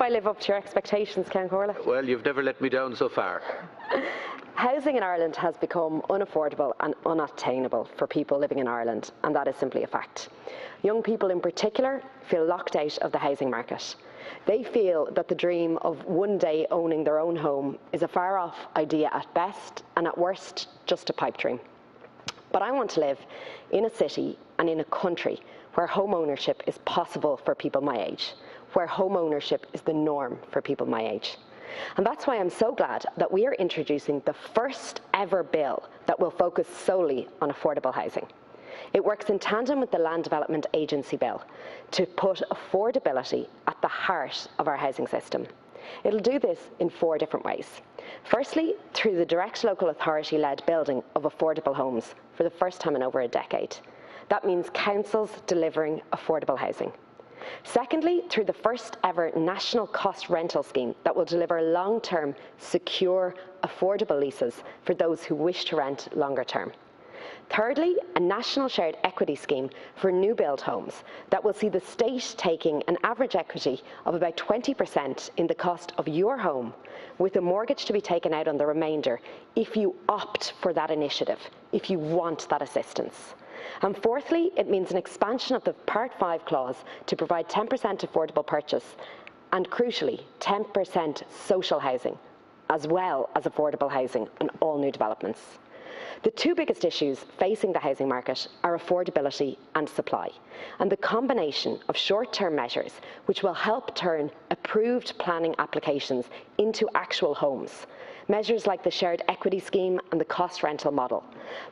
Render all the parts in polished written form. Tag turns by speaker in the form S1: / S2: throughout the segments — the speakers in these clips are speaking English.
S1: I live up to your expectations, Ken Corley.
S2: Well, you've never let me down so far.
S1: Housing in Ireland has become unaffordable and unattainable for people living in Ireland, and that is simply a fact. Young people in particular feel locked out of the housing market. They feel that the dream of one day owning their own home is a far-off idea at best, and at worst, just a pipe dream. But I want to live in a city and in a country where home ownership is possible for people my age, where home ownership is the norm for people my age. And that's why I'm so glad that we are introducing the first ever bill that will focus solely on affordable housing. It works in tandem with the Land Development Agency Bill to put affordability at the heart of our housing system. It'll do this in 4 different ways. Firstly, through the direct local authority-led building of affordable homes for the first time in over a decade. That means councils delivering affordable housing. Secondly, through the first ever national cost rental scheme that will deliver long-term, secure, affordable leases for those who wish to rent longer term. Thirdly, a national shared equity scheme for new build homes that will see the state taking an average equity of about 20% in the cost of your home, with a mortgage to be taken out on the remainder if you opt for that initiative, if you want that assistance. And fourthly, it means an expansion of the Part 5 clause to provide 10% affordable purchase and, crucially, 10% social housing, as well as affordable housing on all new developments. The 2 biggest issues facing the housing market are affordability and supply, and the combination of short-term measures which will help turn approved planning applications into actual homes. Measures like the shared equity scheme and the cost rental model.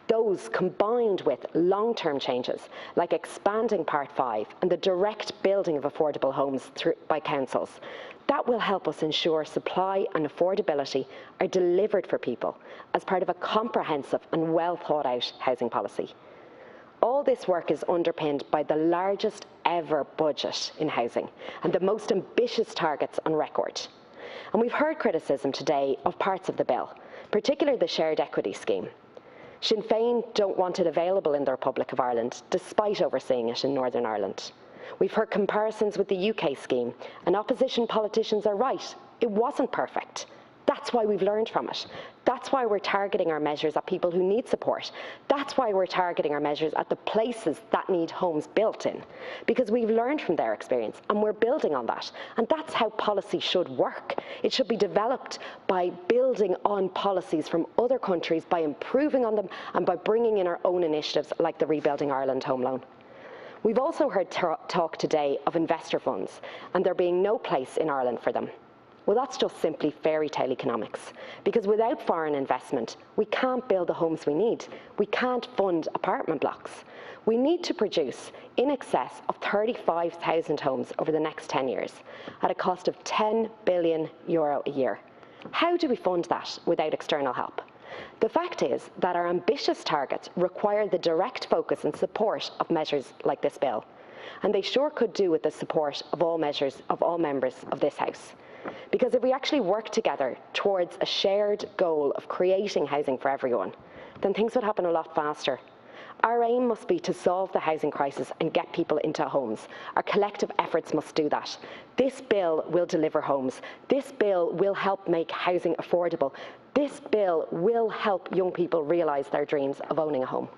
S1: Those combined with long-term changes like expanding Part 5 and the direct building of affordable homes by councils. That will help us ensure supply and affordability are delivered for people as part of a comprehensive and well-thought-out housing policy. All this work is underpinned by the largest ever budget in housing and the most ambitious targets on record. And we've heard criticism today of parts of the bill, particularly the shared equity scheme. Sinn Féin don't want it available in the Republic of Ireland, despite overseeing it in Northern Ireland. We've heard comparisons with the UK scheme, and opposition politicians are right. It wasn't perfect. That's why we've learned from it. That's why we're targeting our measures at people who need support. That's why we're targeting our measures at the places that need homes built in. Because we've learned from their experience and we're building on that. And that's how policy should work. It should be developed by building on policies from other countries, by improving on them and by bringing in our own initiatives like the Rebuilding Ireland Home Loan. We've also heard talk today of investor funds and there being no place in Ireland for them. Well, that's just simply fairy tale economics, because without foreign investment, we can't build the homes we need. We can't fund apartment blocks. We need to produce in excess of 35,000 homes over the next 10 years at a cost of €10 billion a year. How do we fund that without external help? The fact is that our ambitious targets require the direct focus and support of measures like this bill, and they sure could do with the support of all members of this House. Because if we actually work together towards a shared goal of creating housing for everyone, then things would happen a lot faster. Our aim must be to solve the housing crisis and get people into homes. Our collective efforts must do that. This bill will deliver homes. This bill will help make housing affordable. This bill will help young people realise their dreams of owning a home.